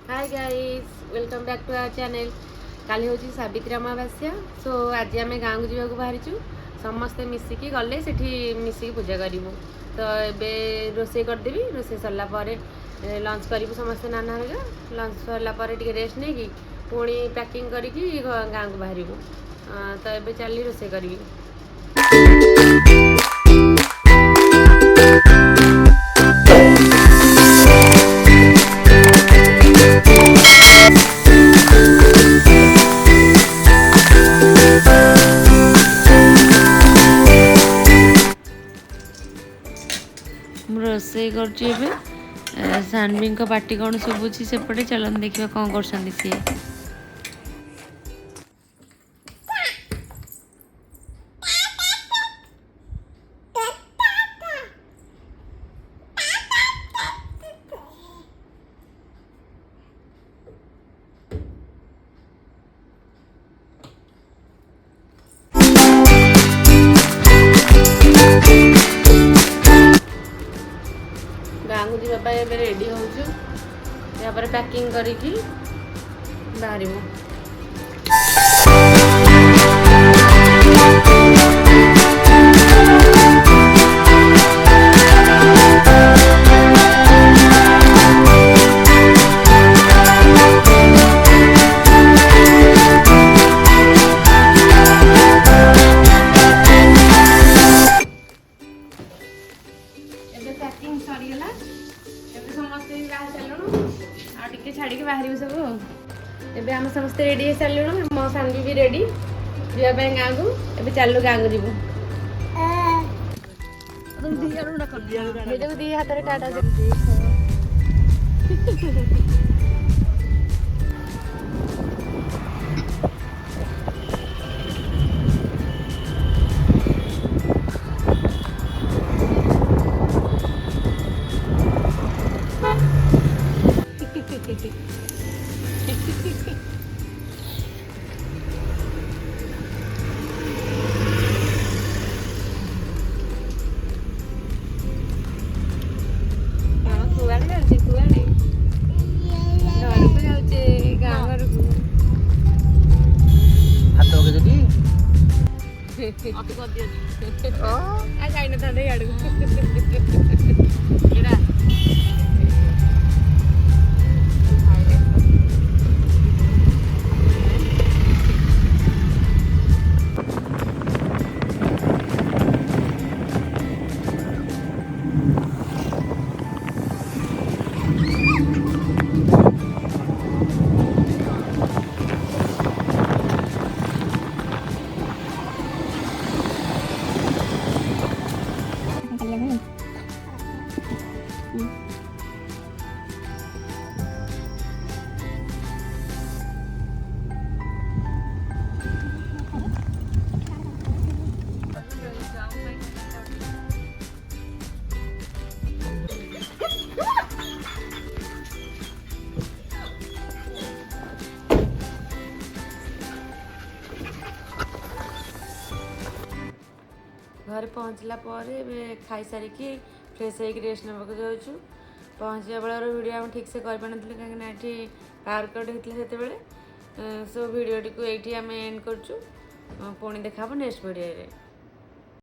Hi guys welcome back to our channel. Kali हूँ सावित्री अमावास्या। सो आज आम गाँव को जावाक बाहरीचु समस्ते मिसिकी गले सेठी मिसिकी पूजा करूँ। तो ये रोसे करदेवी रोसे सरला लंच करूँ समस्ते नाना हरिका लंच सरला रेस्ट नहीं कि पुणी पैकिंग करके गाँव को बाहर। तो ये चली रोसे करी। रोसे कर सानवी पार्टी कौन शुभुची सेपटे चलन देखा कौन कर सी। गाँव को जावाई रेडी हो पैकिंग करके बाहर। पैकिंग सरीगला समस्ते बाहर चलुँ आगे छाड़ी बाहर सब। एबे आम समस्ते रेडी हो सारूँ मो सानवी भी रेडी जावाई गाँव को। एबे चलु गाँव को जीवु। दी हाथ टाटा घर पहुँचला खाई सारिकी फ्रेश होकर रेस्ट नाक जाऊँ। पहुँचा बेलर वीडियो आम ठीक से कर कहीं पावर कट होता से सो वीडियो टी को ये आम एंड करुँ। पुणी देखा नेक्स्ट वीडियो।